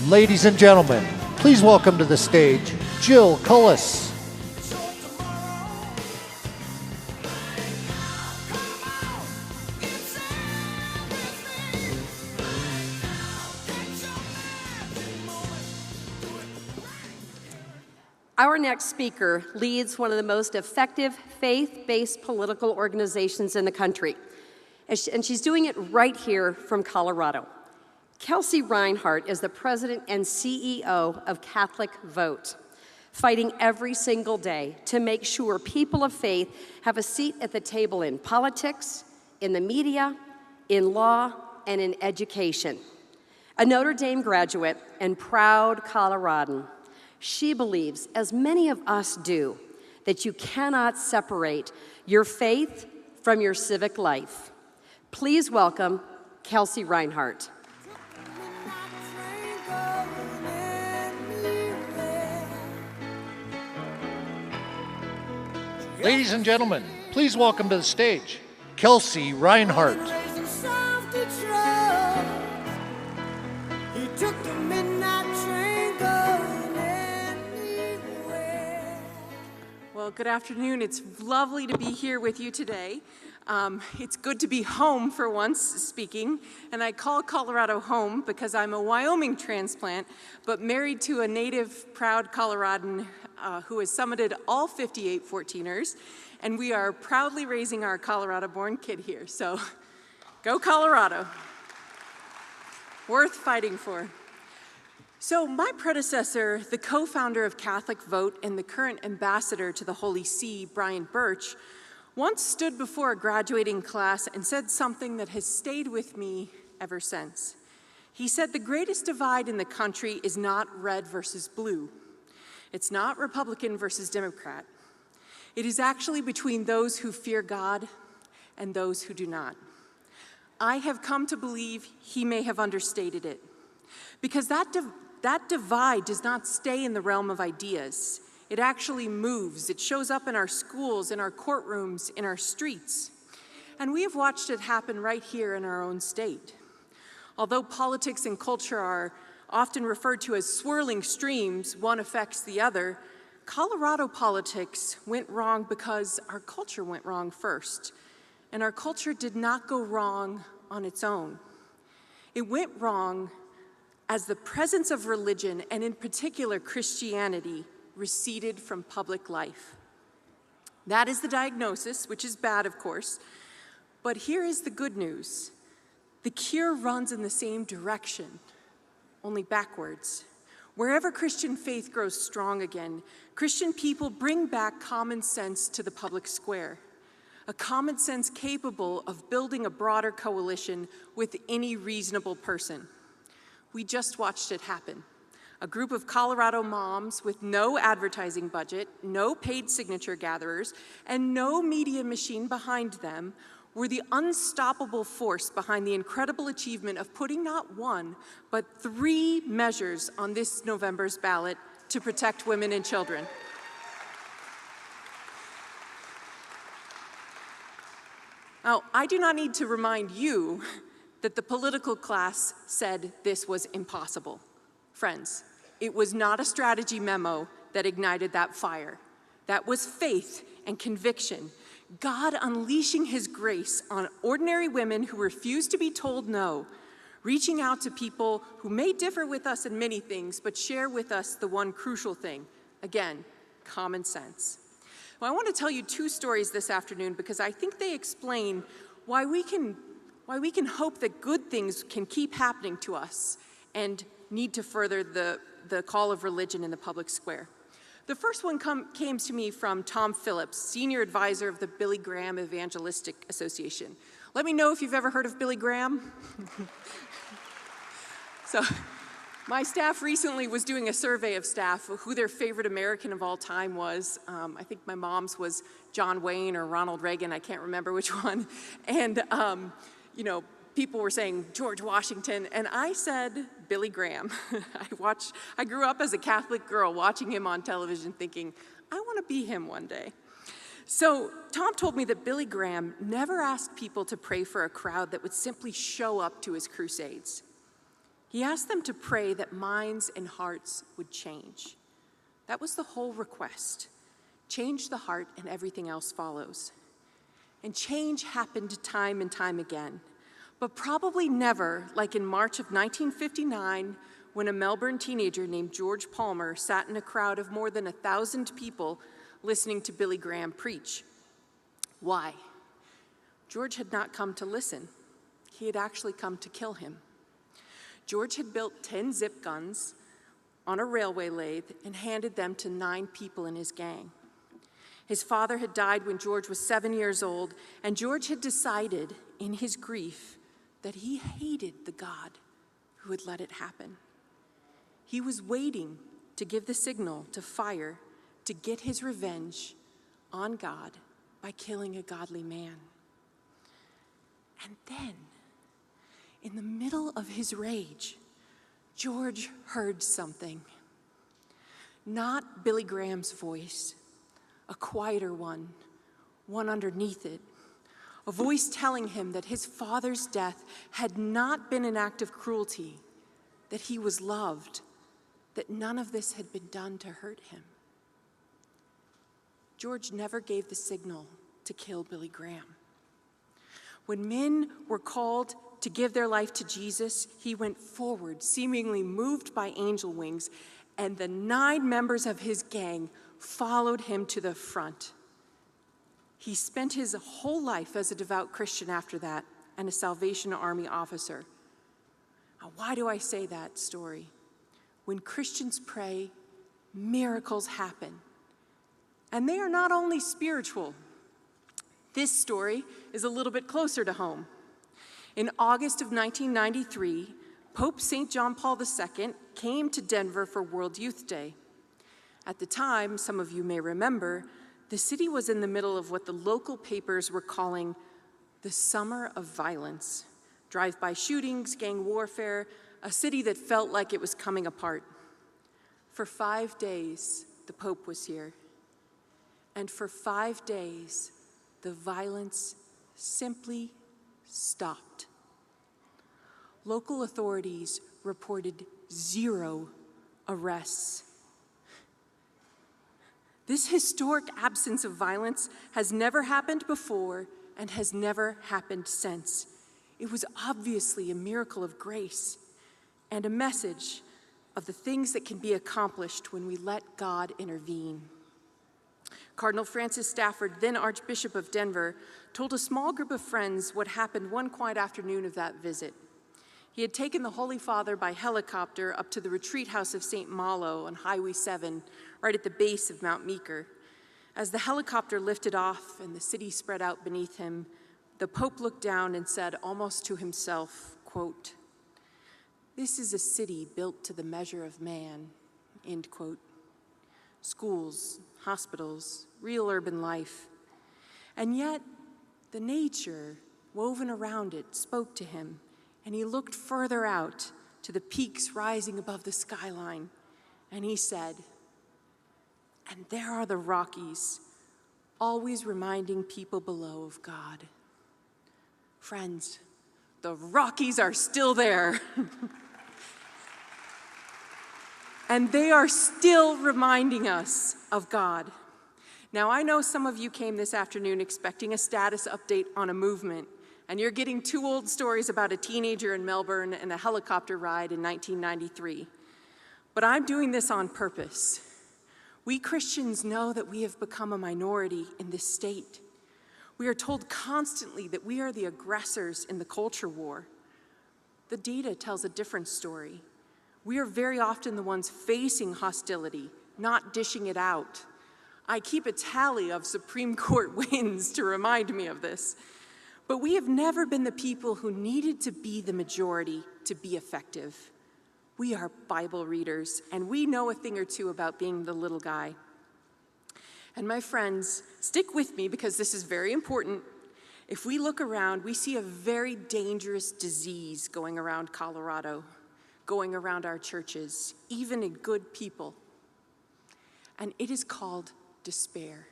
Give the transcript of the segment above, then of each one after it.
Ladies and gentlemen, please welcome to the stage, Jill Cullis. Our next speaker leads one of the most effective faith-based political organizations in the country, and she's doing it right here from Colorado. Kelsey Reinhardt is the president and CEO of CatholicVote, fighting every single day to make sure people of faith have a seat at the table in politics, in the media, in law, and in education. A Notre Dame graduate and proud Coloradan, she believes, as many of us do, that you cannot separate your faith from your civic life. Please welcome Kelsey Reinhardt. Ladies and gentlemen, please welcome to the stage, Kelsey Reinhardt. Well, good afternoon. It's lovely to be here with you today. It's good to be home for once speaking, and I call Colorado home because I'm a Wyoming transplant, but married to a native, proud Coloradan who has summited all 58 14ers, and we are proudly raising our Colorado-born kid here. So, go Colorado. Worth fighting for. So my predecessor, the co-founder of CatholicVote and the current ambassador to the Holy See, Brian Birch, once stood before a graduating class and said something that has stayed with me ever since. He said, the greatest divide in the country is not red versus blue. It's not Republican versus Democrat. It is actually between those who fear God and those who do not. I have come to believe he may have understated it, because that divide does not stay in the realm of ideas. It actually moves. It shows up in our schools, in our courtrooms, in our streets. And we have watched it happen right here in our own state. Although politics and culture are often referred to as swirling streams, one affects the other, Colorado politics went wrong because our culture went wrong first. And our culture did not go wrong on its own. It went wrong as the presence of religion, and in particular Christianity, receded from public life. That is the diagnosis, which is bad, of course, but here is the good news. The cure runs in the same direction, only backwards. Wherever Christian faith grows strong again, Christian people bring back common sense to the public square, a common sense capable of building a broader coalition with any reasonable person. We just watched it happen. A group of Colorado moms with no advertising budget, no paid signature gatherers, and no media machine behind them were the unstoppable force behind the incredible achievement of putting not one, but 3 measures on this November's ballot to protect women and children. Now, I do not need to remind you that the political class said this was impossible. Friends, it was not a strategy memo that ignited that fire. That was faith and conviction. God unleashing his grace on ordinary women who refused to be told no, reaching out to people who may differ with us in many things, but share with us the one crucial thing. Again, common sense. Well, I want to tell you 2 stories this afternoon because I think they explain why we can hope that good things can keep happening to us and need to further the call of religion in the public square. The first one came to me from Tom Phillips, senior advisor of the Billy Graham Evangelistic Association. Let me know if you've ever heard of Billy Graham. So, my staff recently was doing a survey of staff of who their favorite American of all time was. I think my mom's was John Wayne or Ronald Reagan, I can't remember which one. And, people were saying George Washington, and I said Billy Graham. I grew up as a Catholic girl watching him on television thinking, I want to be him one day. So Tom told me that Billy Graham never asked people to pray for a crowd that would simply show up to his crusades. He asked them to pray that minds and hearts would change. That was the whole request. Change the heart and everything else follows. And change happened time and time again, but probably never like in March of 1959 when a Melbourne teenager named George Palmer sat in a crowd of more than 1,000 people listening to Billy Graham preach. Why? George had not come to listen. He had actually come to kill him. George had built 10 zip guns on a railway lathe and handed them to 9 people in his gang. His father had died when George was 7 years old, and George had decided in his grief that he hated the God who had let it happen. He was waiting to give the signal to fire to get his revenge on God by killing a godly man. And then, in the middle of his rage, George heard something. Not Billy Graham's voice, a quieter one, one underneath it, a voice telling him that his father's death had not been an act of cruelty, that he was loved, that none of this had been done to hurt him. George never gave the signal to kill Billy Graham. When men were called to give their life to Jesus, he went forward, seemingly moved by angel wings, and the 9 members of his gang followed him to the front. He spent his whole life as a devout Christian after that and a Salvation Army officer. Now, why do I say that story? When Christians pray, miracles happen. And they are not only spiritual. This story is a little bit closer to home. In August of 1993, Pope St. John Paul II came to Denver for World Youth Day. At the time, some of you may remember, the city was in the middle of what the local papers were calling the summer of violence. Drive-by shootings, gang warfare, a city that felt like it was coming apart. For 5 days, the Pope was here. And for 5 days, the violence simply stopped. Local authorities reported 0 arrests. This historic absence of violence has never happened before and has never happened since. It was obviously a miracle of grace and a message of the things that can be accomplished when we let God intervene. Cardinal Francis Stafford, then Archbishop of Denver, told a small group of friends what happened one quiet afternoon of that visit. He had taken the Holy Father by helicopter up to the retreat house of St. Malo on Highway 7, right at the base of Mount Meeker. As the helicopter lifted off and the city spread out beneath him, the Pope looked down and said almost to himself, quote, "This is a city built to the measure of man," end quote. Schools, hospitals, real urban life. And yet, the nature woven around it spoke to him, and he looked further out to the peaks rising above the skyline, and he said, "And there are the Rockies, always reminding people below of God." Friends, the Rockies are still there. And they are still reminding us of God. Now, I know some of you came this afternoon expecting a status update on a movement, and you're getting 2 old stories about a teenager in Melbourne and a helicopter ride in 1993. But I'm doing this on purpose. We Christians know that we have become a minority in this state. We are told constantly that we are the aggressors in the culture war. The data tells a different story. We are very often the ones facing hostility, not dishing it out. I keep a tally of Supreme Court wins to remind me of this. But we have never been the people who needed to be the majority to be effective. We are Bible readers, and we know a thing or two about being the little guy. And my friends, stick with me because this is very important. If we look around, we see a very dangerous disease going around Colorado, going around our churches, even in good people. And it is called despair.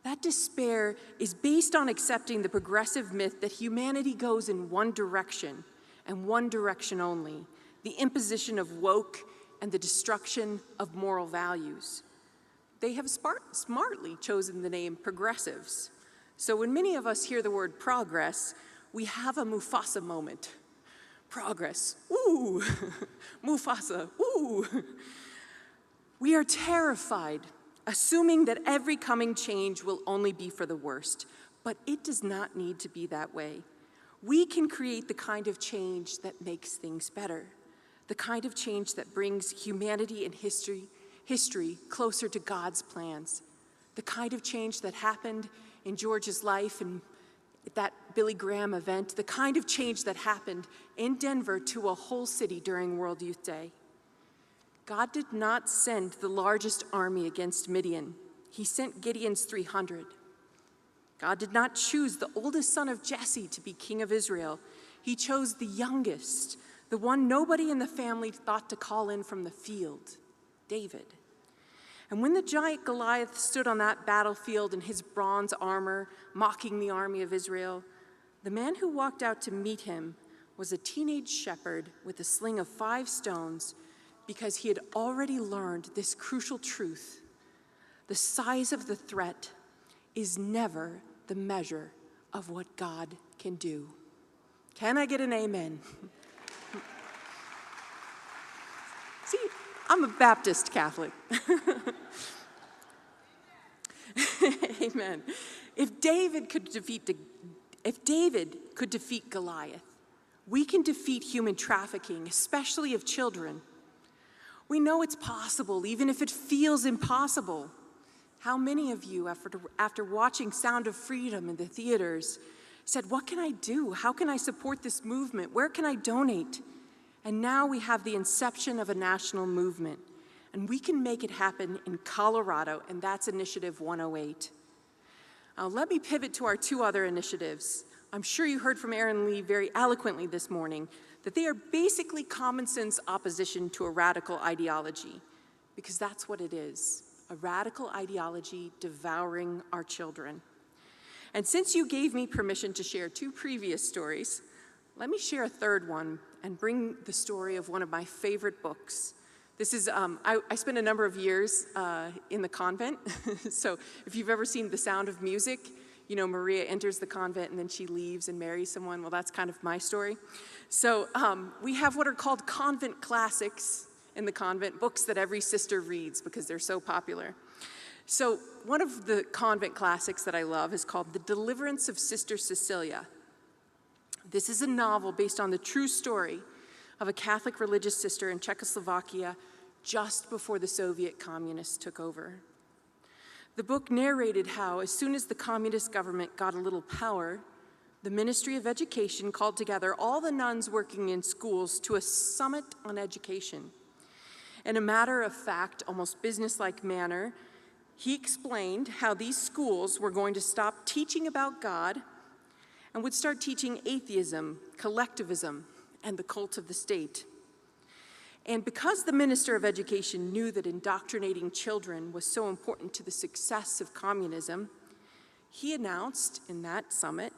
That despair is based on accepting the progressive myth that humanity goes in one direction and one direction only, the imposition of woke and the destruction of moral values. They have smartly chosen the name progressives. So when many of us hear the word progress, we have a Mufasa moment. Progress, ooh, Mufasa, ooh. We are terrified, assuming that every coming change will only be for the worst, but it does not need to be that way. We can create the kind of change that makes things better, the kind of change that brings humanity and history closer to God's plans, the kind of change that happened in George's life and at that Billy Graham event, the kind of change that happened in Denver to a whole city during World Youth Day. God did not send the largest army against Midian. He sent Gideon's 300. God did not choose the oldest son of Jesse to be king of Israel. He chose the youngest, the one nobody in the family thought to call in from the field, David. And when the giant Goliath stood on that battlefield in his bronze armor, mocking the army of Israel, the man who walked out to meet him was a teenage shepherd with a sling of 5 stones, because he had already learned this crucial truth: the size of the threat is never the measure of what God can do. Can I get an amen? See, I'm a Baptist Catholic. Amen. If David could defeat Goliath, we can defeat human trafficking, especially of children. We know it's possible, even if it feels impossible. How many of you, after watching Sound of Freedom in the theaters, said, what can I do? How can I support this movement? Where can I donate? And now we have the inception of a national movement, and we can make it happen in Colorado, and that's Initiative 108. Now, let me pivot to our 2 other initiatives. I'm sure you heard from Aaron Lee very eloquently this morning that they are basically common sense opposition to a radical ideology, because that's what it is, a radical ideology devouring our children. And since you gave me permission to share 2 previous stories, let me share a 3rd one and bring the story of one of my favorite books. This is, I spent a number of years in the convent, so if you've ever seen The Sound of Music, you know, Maria enters the convent and then she leaves and marries someone. Well, that's kind of my story. So we have what are called convent classics in the convent, books that every sister reads because they're so popular. So one of the convent classics that I love is called The Deliverance of Sister Cecilia. This is a novel based on the true story of a Catholic religious sister in Czechoslovakia just before the Soviet communists took over. The book narrated how, as soon as the communist government got a little power, the Ministry of Education called together all the nuns working in schools to a summit on education. In a matter-of-fact, almost business-like manner, he explained how these schools were going to stop teaching about God and would start teaching atheism, collectivism, and the cult of the state. And because the Minister of Education knew that indoctrinating children was so important to the success of communism, he announced in that summit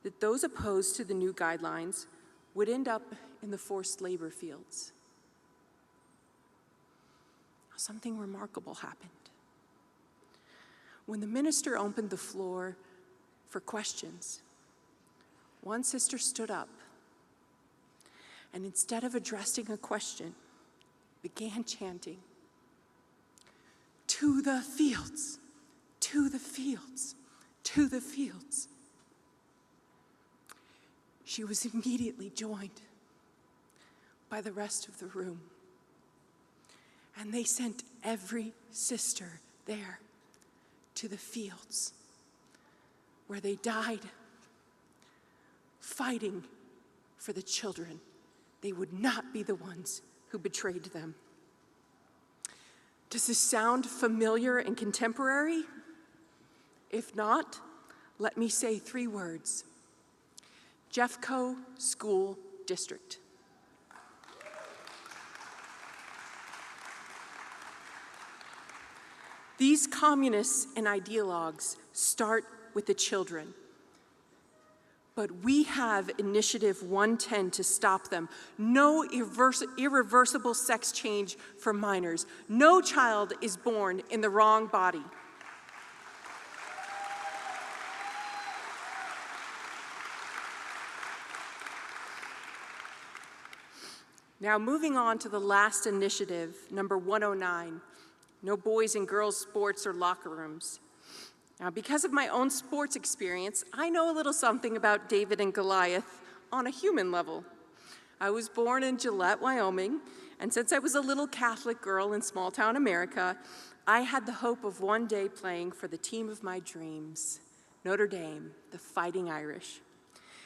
that those opposed to the new guidelines would end up in the forced labor fields. Something remarkable happened. When the minister opened the floor for questions, one sister stood up and instead of addressing a question, began chanting, "To the fields, to the fields, to the fields." She was immediately joined by the rest of the room, and they sent every sister there to the fields where they died fighting for the children. They would not be the ones who betrayed them. Does this sound familiar and contemporary? If not, let me say 3 words. Jeffco School District. These communists and ideologues start with the children. but we have Initiative 110 to stop them. No irreversible sex change for minors. No child is born in the wrong body. Now, moving on to the last initiative, number 109, no boys and girls sports or locker rooms. Now, because of my own sports experience, I know a little something about David and Goliath on a human level. I was born in Gillette, Wyoming, and since I was a little Catholic girl in small-town America, I had the hope of one day playing for the team of my dreams, Notre Dame, the Fighting Irish.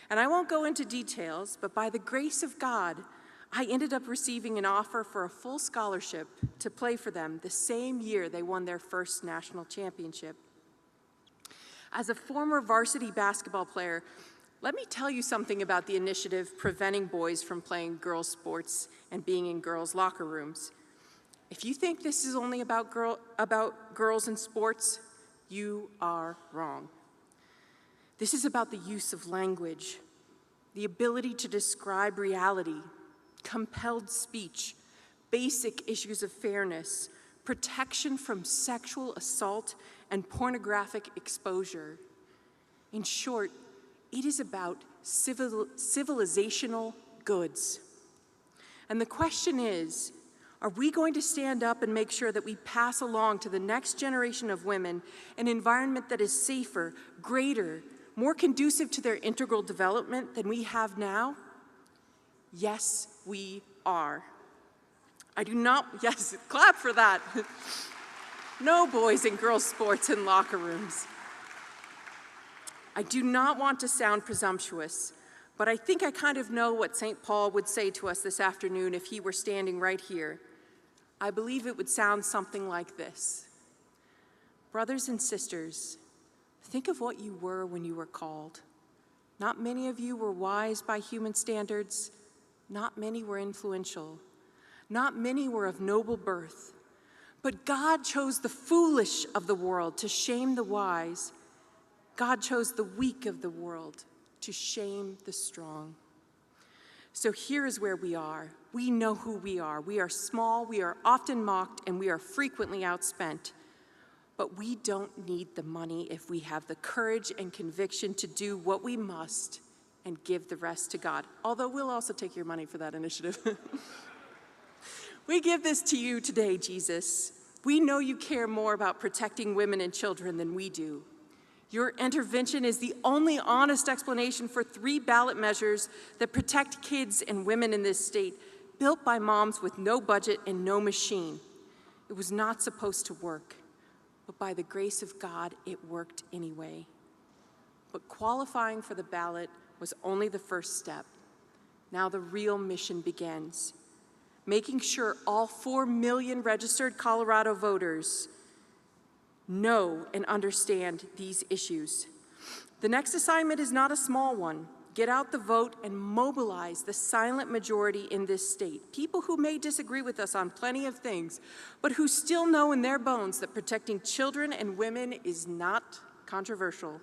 And I won't go into details, but by the grace of God, I ended up receiving an offer for a full scholarship to play for them the same year they won their first national championship. As a former varsity basketball player, let me tell you something about the initiative preventing boys from playing girls' sports and being in girls' locker rooms. If you think this is only about girls in sports, you are wrong. This is about the use of language, the ability to describe reality, compelled speech, basic issues of fairness, protection from sexual assault and pornographic exposure. In short, it is about civilizational goods. And the question is, are we going to stand up and make sure that we pass along to the next generation of women an environment that is safer, greater, more conducive to their integral development than we have now? Yes, we are. I do not, yes, clap for that. No boys and girls sports in locker rooms. I do not want to sound presumptuous, but I think I kind of know what St. Paul would say to us this afternoon if he were standing right here. I believe it would sound something like this. Brothers and sisters, think of what you were when you were called. Not many of you were wise by human standards. Not many were influential. Not many were of noble birth. But God chose the foolish of the world to shame the wise. God chose the weak of the world to shame the strong. So here is where we are. We know who we are. We are small, we are often mocked, and we are frequently outspent. But we don't need the money if we have the courage and conviction to do what we must and give the rest to God. Although we'll also take your money for that initiative. We give this to you today, Jesus. We know you care more about protecting women and children than we do. Your intervention is the only honest explanation for 3 ballot measures that protect kids and women in this state, built by moms with no budget and no machine. It was not supposed to work, but by the grace of God, it worked anyway. But qualifying for the ballot was only the first step. Now the real mission begins, making sure all 4 million registered Colorado voters know and understand these issues. The next assignment is not a small one. Get out the vote and mobilize the silent majority in this state. People who may disagree with us on plenty of things, but who still know in their bones that protecting children and women is not controversial.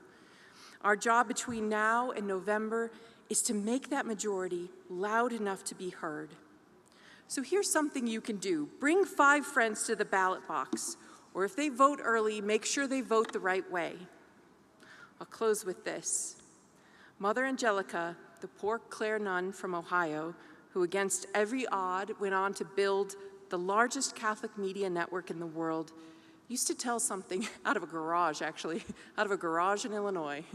Our job between now and November is to make that majority loud enough to be heard. So here's something you can do. Bring 5 friends to the ballot box, or if they vote early, make sure they vote the right way. I'll close with this. Mother Angelica, the poor Clare nun from Ohio, who against every odd went on to build the largest Catholic media network in the world, used to tell something out of a garage, actually, out of a garage in Illinois.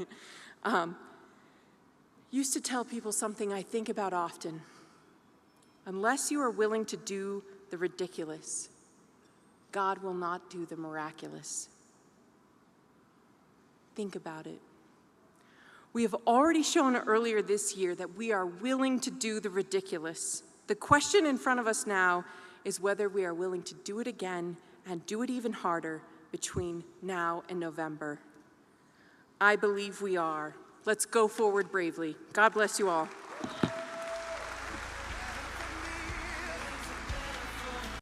Used to tell people something I think about often. Unless you are willing to do the ridiculous, God will not do the miraculous. Think about it. We have already shown earlier this year that we are willing to do the ridiculous. The question in front of us now is whether we are willing to do it again and do it even harder between now and November. I believe we are. Let's go forward bravely. God bless you all.